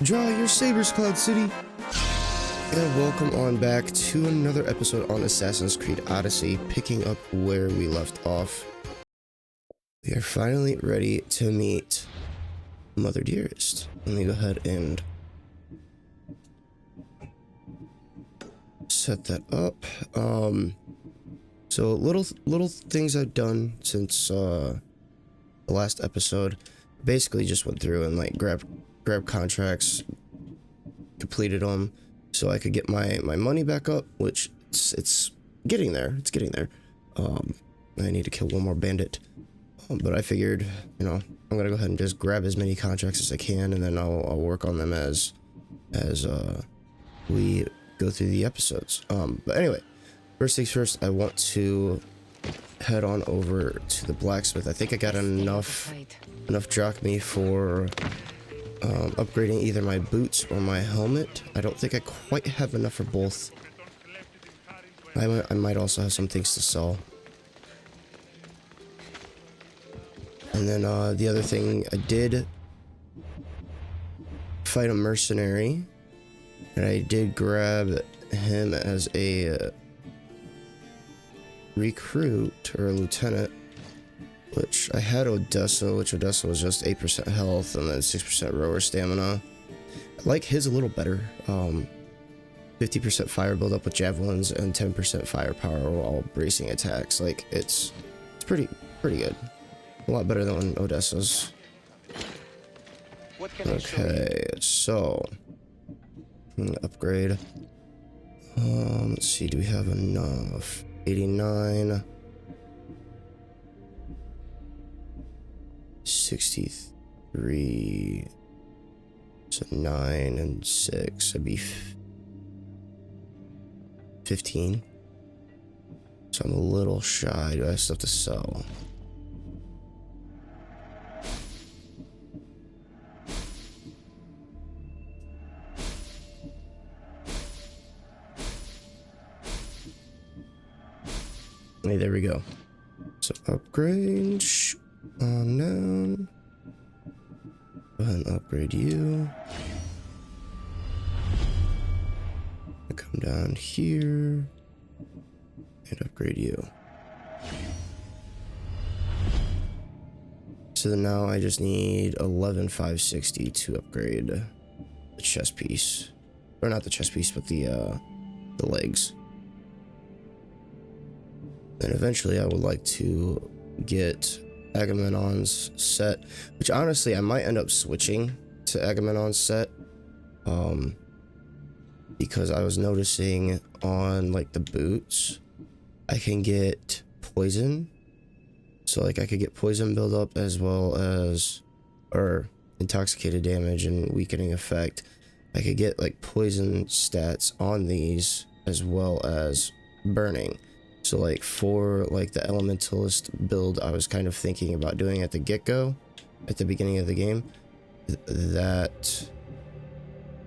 Draw your sabers, Cloud City! And welcome on back to another episode on Assassin's Creed Odyssey, picking up where we left off. We are finally ready to meet Mother Dearest. Let me go ahead and set that up. So little things I've done since the last episode. Basically just went through and like grabbed contracts, completed them, so I could get my money back up, which it's getting there. It's getting there. I need to kill one more bandit, but I figured, you know, I'm gonna go ahead and just grab as many contracts as I can, and then I'll work on them as we go through the episodes. But anyway, first things first, I want to head on over to the blacksmith. I think I got enough drachmae for upgrading either my boots or my helmet. I don't think I quite have enough for both. I might also have some things to sell. And then the other thing, I did fight a mercenary, and I did grab him as a recruit or a lieutenant, which I had Odyssey, which Odyssey was just 8% health and then 6% rower stamina. I like his a little better. 50% fire build up with javelins and 10% firepower while bracing attacks. Like it's pretty good. A lot better than Odysseus. Okay, so I'm gonna upgrade. Let's see, do we have enough? 89, 63, so 9 and 6, that'd be 15. So I'm a little shy. Do I have stuff to sell? Hey, there we go. So upgrade on down. Go ahead and upgrade you. Come down here and upgrade you. So now I just need 11,560 to upgrade the chest piece, or not the chest piece, but the legs. And eventually I would like to get Agamemnon's set, which honestly I might end up switching to Agamemnon's set, because I was noticing on like the boots I can get poison, so like I could get poison build up as well as, or intoxicated damage and weakening effect. I could get like poison stats on these as well as burning. So like for like the elementalist build I was kind of thinking about doing at the get-go, at the beginning of the game, that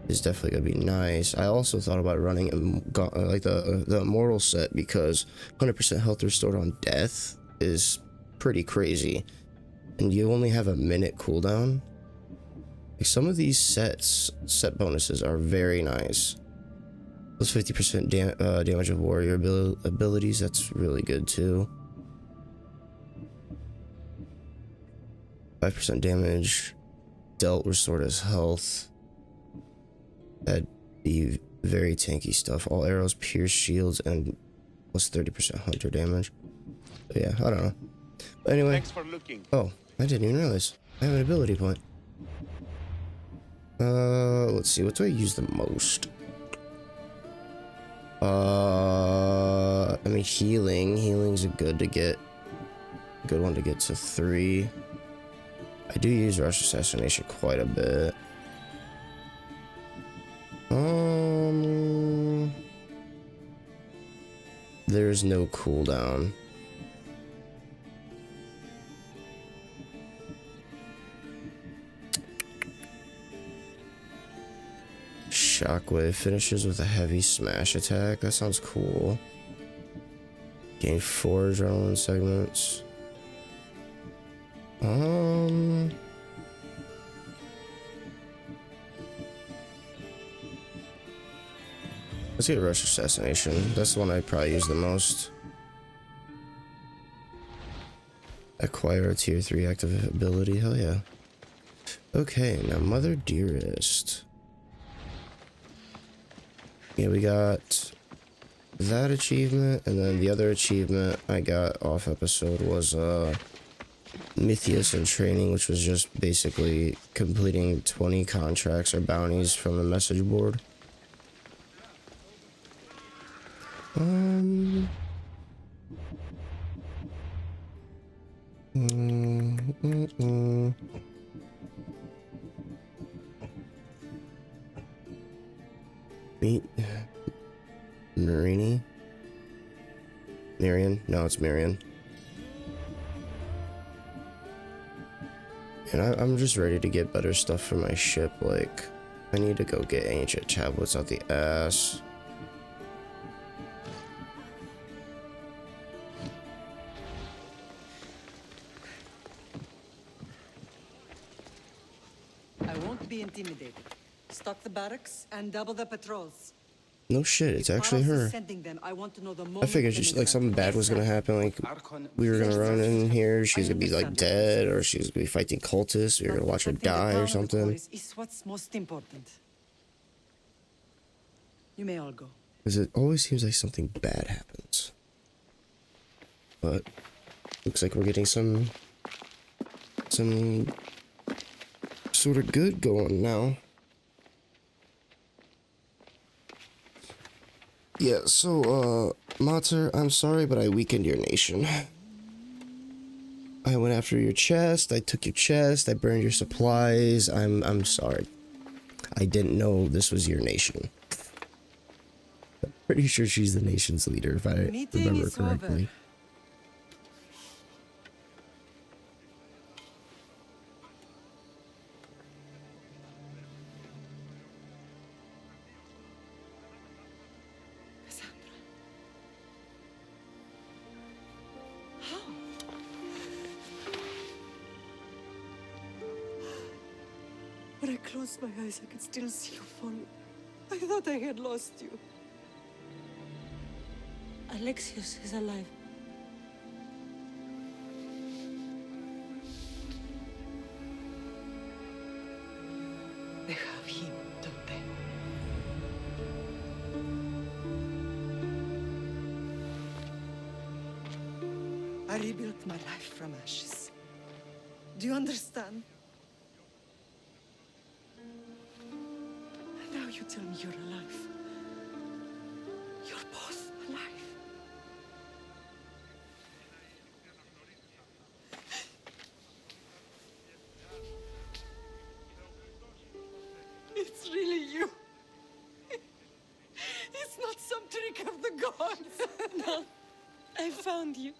is definitely gonna be nice. I also thought about running like the immortal set, because 100% health restored on death is pretty crazy, and you only have a minute cooldown. Like some of these set bonuses are very nice. Plus 50% damage of warrior abilities, that's really good too. 5% damage dealt restored as health. That'd be very tanky stuff. All arrows pierce shields and plus 30% hunter damage. But yeah, I don't know. But anyway, thanks for looking. Oh, I didn't even realize I have an ability point. Let's see, what do I use the most? I mean, healing's a good one to get to 3. I do use rush assassination quite a bit. There's no cooldown. Shockwave finishes with a heavy smash attack. That sounds cool. Gain 4 adrenaline segments. Let's get rush assassination. That's the one I probably use the most. Acquire a tier 3 active ability. Hell yeah. Okay, now Mother Dearest. Yeah, we got that achievement, and then the other achievement I got off episode was Mythius in training, which was just basically completing 20 contracts or bounties from the message board. Meet Marini? Marion? No, it's Marion. And I'm just ready to get better stuff for my ship. Like, I need to go get ancient tablets out the ass. I won't be intimidated. Stock the barracks and double the patrols. No shit, it's actually her. I figured just, like something bad was gonna happen, like we were gonna run in here, she's gonna be like dead, or she's gonna be fighting cultists, we were gonna watch her die or something. Is what's most important. You may all go. Because it always seems like something bad happens. But looks like we're getting some sort of good going now. Yeah, so, Mater, I'm sorry, but I weakened your nation. I went after your chest, I took your chest, I burned your supplies, I'm sorry. I didn't know this was your nation. I'm pretty sure she's the nation's leader, if I remember correctly. When I closed my eyes, I could still see you falling. I thought I had lost you. Alexios is alive. They have him, don't they? I rebuilt my life from ashes. Do you understand? Now you tell me you're alive. You're both alive. It's really you. It's not some trick of the gods. No, I found you.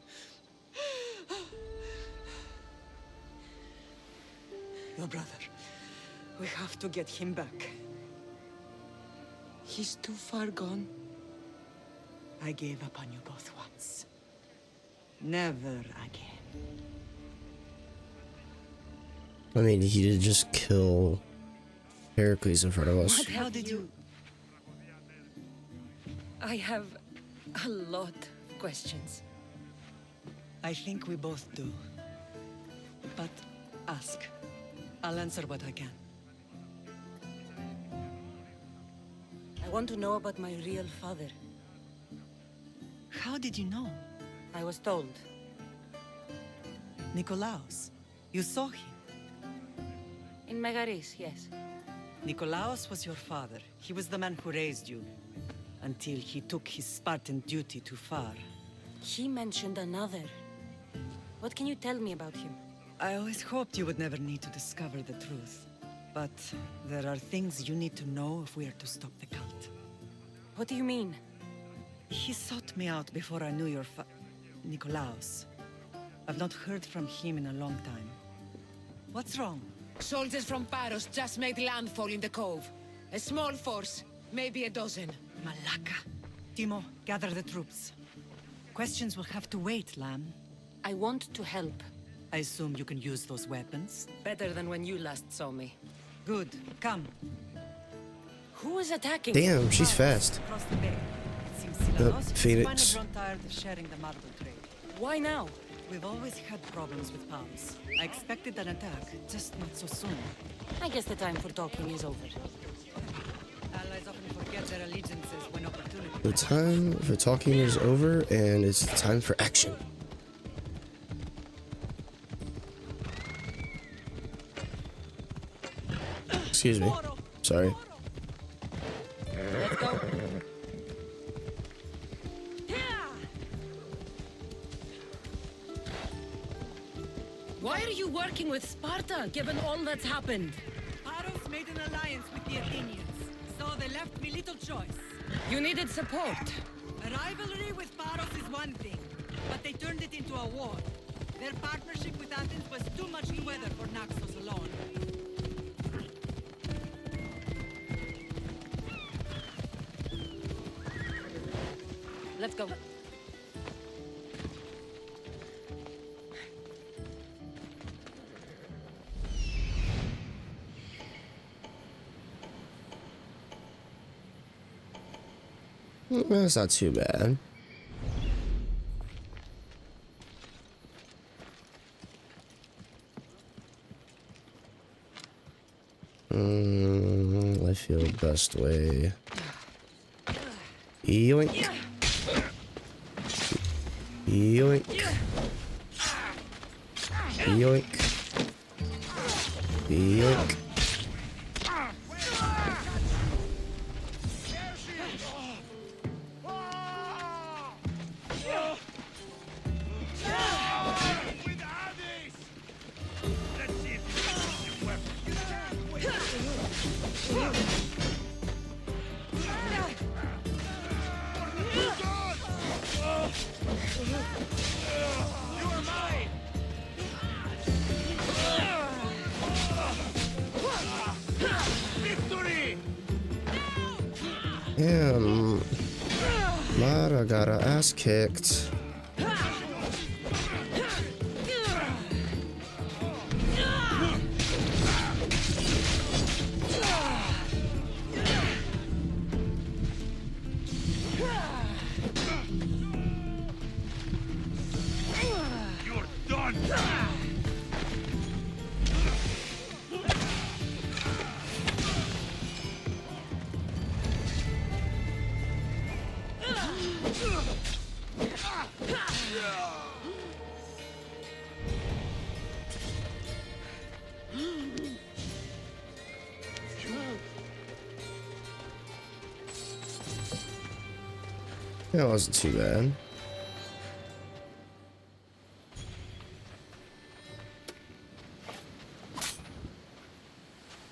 Your brother. We have to get him back. He's too far gone. I gave up on you both once. Never again. I mean, he did just kill Heracles in front of us. How did you... I have a lot of questions. I think we both do. But ask. I'll answer what I can. I want to know about my real father. How did you know? I was told. Nikolaos. You saw him. In Megaris, yes. Nikolaos was your father. He was the man who raised you. Until he took his Spartan duty too far. He mentioned another. What can you tell me about him? I always hoped you would never need to discover the truth. But there are things you need to know if we are to stop the cult. What do you mean? He sought me out before I knew your Nikolaos. I've not heard from him in a long time. What's wrong? Soldiers from Paros just made landfall in the cove. A small force, maybe a dozen. Malaka. Timo, gather the troops. Questions will have to wait, Lamb. I want to help. I assume you can use those weapons? Better than when you last saw me. Good. Come. Who is attacking? Damn, she's fast. Across the bay. It seems Silanos has Phoenix. finally grown tired of sharing the marble trade. Why now? We've always had problems with palms. I expected an attack, just not so soon. I guess the time for talking is over. Allies often forget their allegiances when opportunity. The time for talking is over, and it's time for action. Excuse me. Sorry. Let's go. Why are you working with Sparta, given all that's happened? Paros made an alliance with the Athenians, so they left me little choice. You needed support. A rivalry with Paros is one thing, but they turned it into a war. Their partnership with Athens was too much to weather for Naxos alone. Let's go. That's not too bad. I feel best way. Yoink. Yoink. Yoink. Yoink. Damn. Mara got her ass kicked. That wasn't too bad.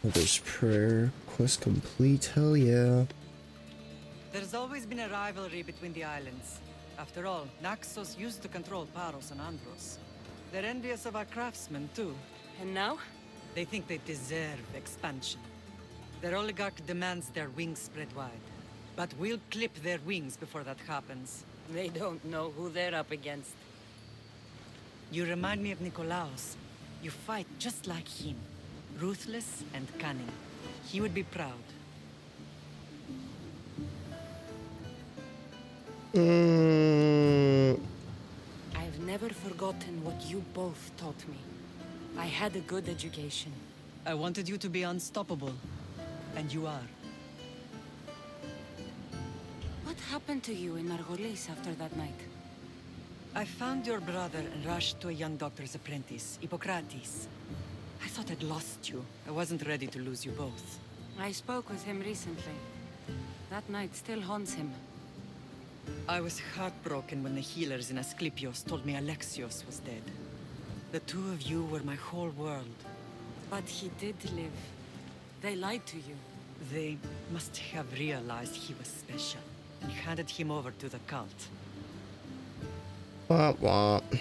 Mother's prayer quest complete. Hell yeah. There's always been a rivalry between the islands. After all, Naxos used to control Paros and Andros. They're envious of our craftsmen, too. And now? They think they deserve expansion. Their oligarch demands their wings spread wide. But we'll clip their wings before that happens. They don't know who they're up against. You remind me of Nikolaos. You fight just like him. Ruthless and cunning. He would be proud. I've never forgotten what you both taught me. I had a good education. I wanted you to be unstoppable. And you are. What happened to you in Margolis after that night? I found your brother and rushed to a young doctor's apprentice, Hippocrates. I thought I'd lost you. I wasn't ready to lose you both. I spoke with him recently. That night still haunts him. I was heartbroken when the healers in Asclepios told me Alexios was dead. The two of you were my whole world. But he did live. They lied to you. They must have realized he was special and handed him over to the cult. Womp womp.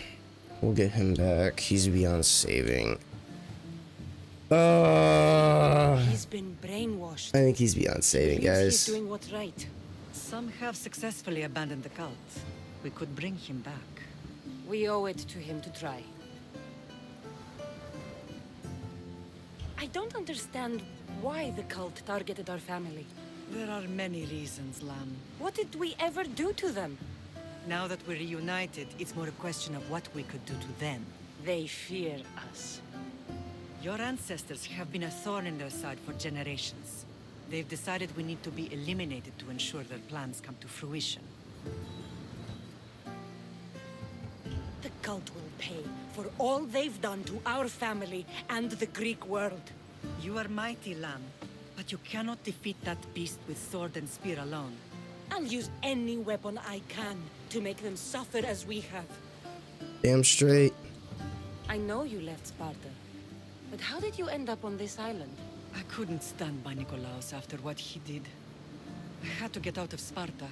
We'll get him back. He's beyond saving. He's been brainwashed. I think he's beyond saving, Believes guys. He's doing what's right. Some have successfully abandoned the cult. We could bring him back. We owe it to him to try. I don't understand Why the cult targeted our family? There are many reasons, Lamb. What did we ever do to them? Now that we're reunited, it's more a question of what we could do to them. They fear us. Your ancestors have been a thorn in their side for generations. They've decided we need to be eliminated to ensure their plans come to fruition. The cult will pay for all they've done to our family and the Greek world. You are mighty, Lamb, but you cannot defeat that beast with sword and spear alone. I'll use any weapon I can to make them suffer as we have. Damn straight. I know you left Sparta, but how did you end up on this island? I couldn't stand by Nikolaos after what he did. I had to get out of Sparta.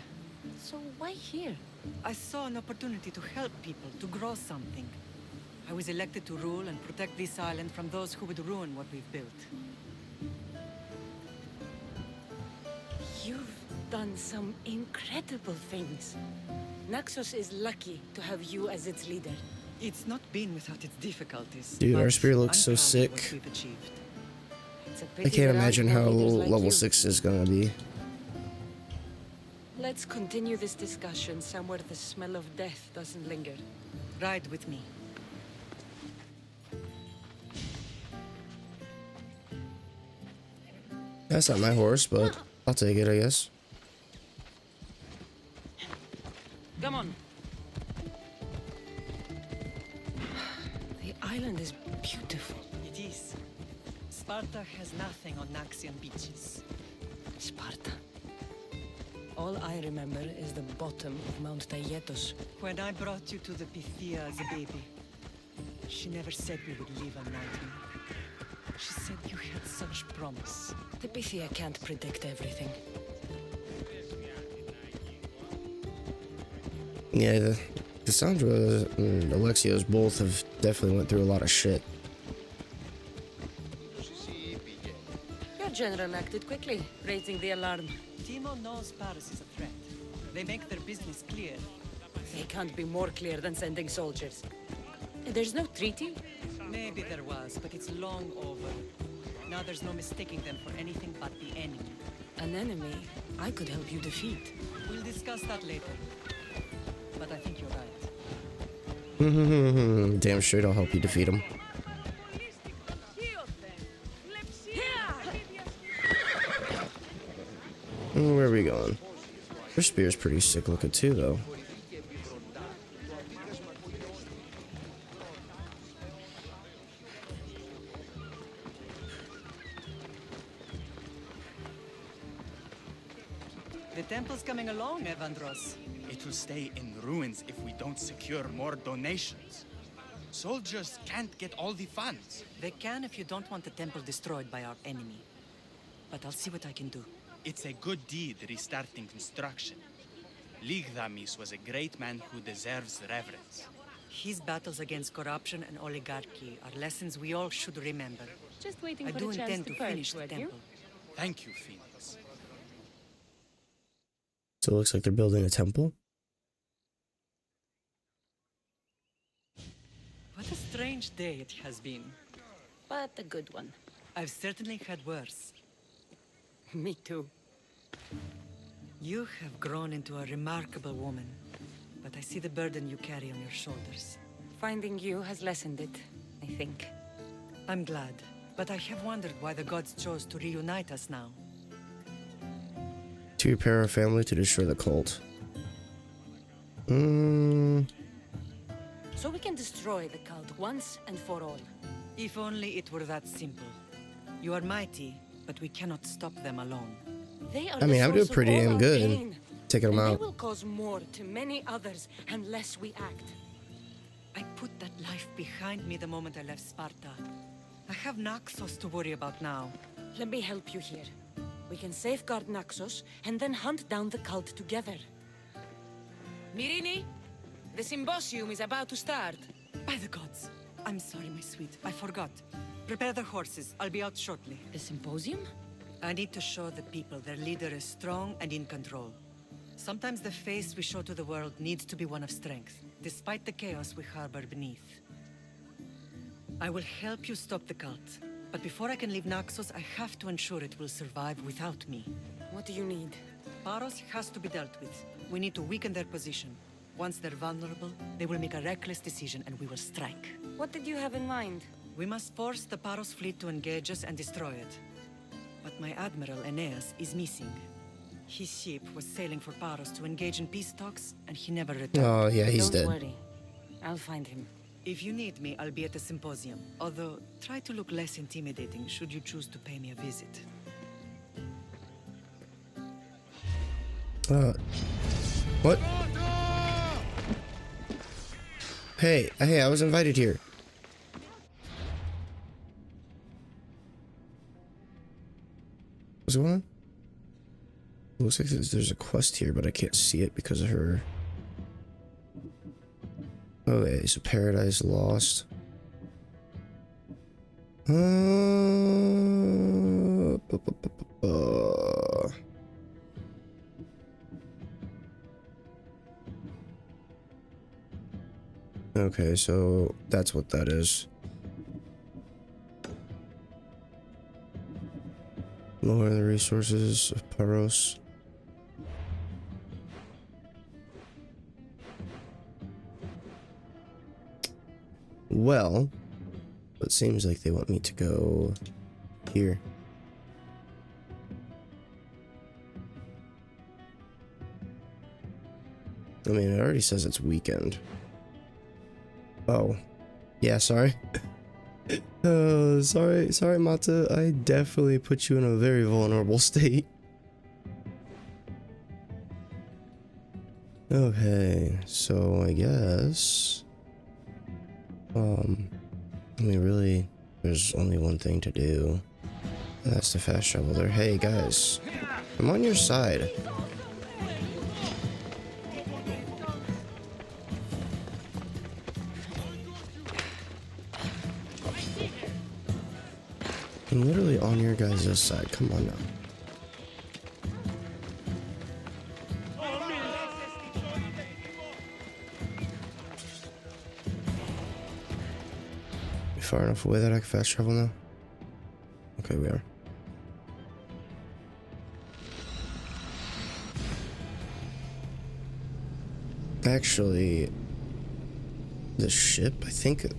So why here? I saw an opportunity to help people, to grow something. I was elected to rule and protect this island from those who would ruin what we've built. You've done some incredible things. Naxos is lucky to have you as its leader. It's not been without its difficulties. Dude, our but spear looks I'm so proud of what sick. we've achieved. It's a I pity can't there aren't imagine more how leaders like level you. 6 is gonna be. Let's continue this discussion somewhere the smell of death doesn't linger. Ride with me. That's not my horse, but I'll take it, I guess. Come on. The island is beautiful. It is. Sparta has nothing on Naxian beaches. Sparta. All I remember is the bottom of Mount Taygetos. When I brought you to the Pythia as a baby, she never said we would live a nightmare. She said you had such promise. The Pythia can't predict everything. Yeah, Cassandra and Alexios both have definitely went through a lot of shit. Your general acted quickly, raising the alarm. Timo knows Paris is a threat. They make their business clear. They can't be more clear than sending soldiers. There's no treaty? Maybe there was, but it's long over. Now there's no mistaking them for anything but the enemy. An enemy I could help you defeat. We'll discuss that later. But I think you're right. Damn straight I'll help you defeat him. Where are we going? Her spear's pretty sick looking too, though. The temple's coming along, Evandros. It will stay in ruins if we don't secure more donations. Soldiers can't get all the funds. They can if you don't want the temple destroyed by our enemy. But I'll see what I can do. It's a good deed restarting construction. Ligdamis was a great man who deserves reverence. His battles against corruption and oligarchy are lessons we all should remember. Just waiting I for do a chance intend to to finish the weren't temple. Thank you, Phoenix. So it looks like they're building a temple. What a strange day it has been. But a good one. I've certainly had worse. Me too. You have grown into a remarkable woman, but I see the burden you carry on your shoulders. Finding you has lessened it, I think. I'm glad, but I have wondered why the gods chose to reunite us now. To repair our family, to destroy the cult. So we can destroy the cult once and for all. If only it were that simple. You are mighty, but we cannot stop them alone. They are I mean, the I'm doing source of pretty all damn our good. pain, Taking them and they out. will cause more to many others unless we act. I put that life behind me the moment I left Sparta. I have Naxos to worry about now. Let me help you here. We can safeguard Naxos and then hunt down the cult together. Mirini, the symposium is about to start. By the gods! I'm sorry, my sweet. I forgot. Prepare the horses. I'll be out shortly. The symposium? I need to show the people their leader is strong and in control. Sometimes the face we show to the world needs to be one of strength, despite the chaos we harbor beneath. I will help you stop the cult, But before I can leave Naxos, I have to ensure it will survive without me. What do you need? Paros has to be dealt with. We need to weaken their position. Once they're vulnerable, they will make a reckless decision and we will strike. What did you have in mind? We must force the Paros fleet to engage us and destroy it. But my admiral, Aeneas, is missing. His ship was sailing for Paros to engage in peace talks, and he never returned. Oh, yeah, he's Don't dead. worry. I'll find him. If you need me, I'll be at the symposium. Although, try to look less intimidating should you choose to pay me a visit. What? Hey, I was invited here. What's going on? Looks like there's a quest here, but I can't see it because of her. Okay, so Paradise Lost. Okay, so that's what that is. Lower the resources of Paros. Well, it seems like they want me to go here. I mean, it already says it's weekend. Oh, yeah, sorry. Sorry, Mata. I definitely put you in a very vulnerable state. Okay, so I guess... I mean, really, there's only one thing to do. That's the fast travel there. Hey, guys. I'm on your side. I'm literally on your guys' side. Come on now. Far enough away that I can fast travel now? Okay, we are. Actually, the ship, I think it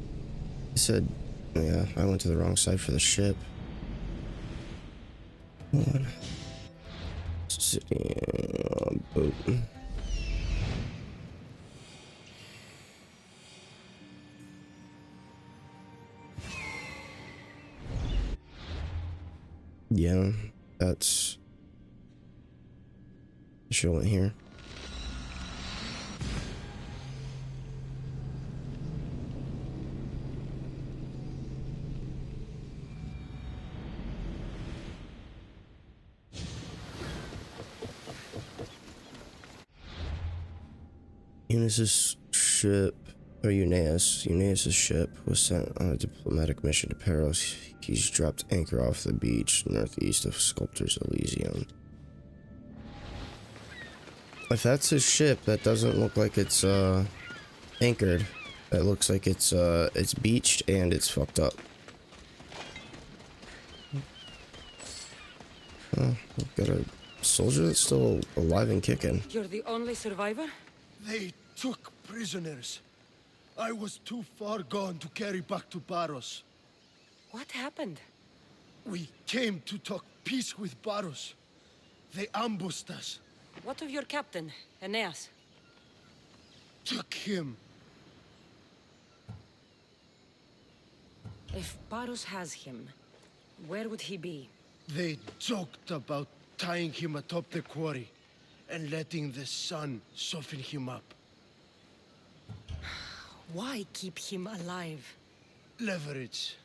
said, yeah, I went to the wrong side for the ship. Hold on. City, boat. Yeah, that's... I should have went here. Eunice's ship, or Eunaeus' ship was sent on a diplomatic mission to Paros. He's dropped anchor off the beach northeast of Sculptor's Elysium. If that's his ship, that doesn't look like it's anchored. That looks like it's beached and it's fucked up. Oh, we've got a soldier that's still alive and kicking. You're the only survivor? They took prisoners. I was too far gone to carry back to Paros. What happened? We came to talk peace with Paros. They ambushed us. What of your captain, Aeneas? Took him. If Paros has him, where would he be? They joked about tying him atop the quarry and letting the sun soften him up. Why keep him alive? Leverage.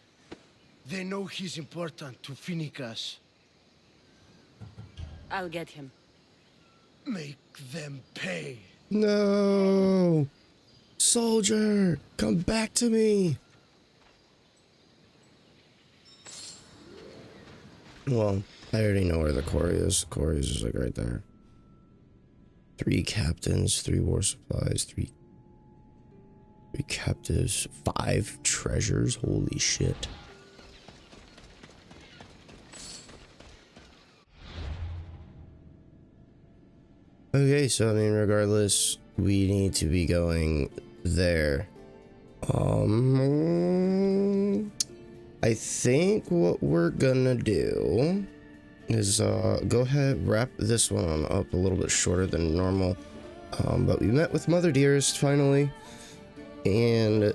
They know he's important to Finicus. I'll get him. Make them pay. No! Soldier! Come back to me! Well, I already know where the quarry is. The quarry is just like right there. 3 captains, 3 war supplies, 3 captives, 5 treasures. Holy shit. Okay, so I mean, regardless, we need to be going there. I think what we're gonna do is go ahead, wrap this one up a little bit shorter than normal. But we met with Mother Dearest finally, and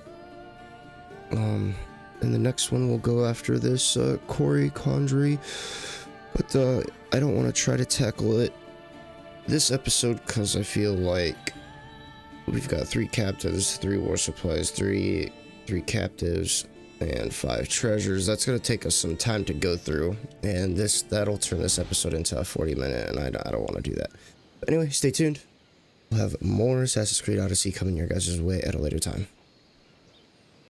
in the next one we'll go after this Corey Condry, but I don't want to try to tackle it this episode because I feel like we've got 3 captives, 3 war supplies, 3 captives, and 5 treasures. That's gonna take us some time to go through, and that'll turn this episode into a 40-minute, and I don't want to do that. But anyway, stay tuned. We'll have more Assassin's Creed Odyssey coming your guys' way at a later time.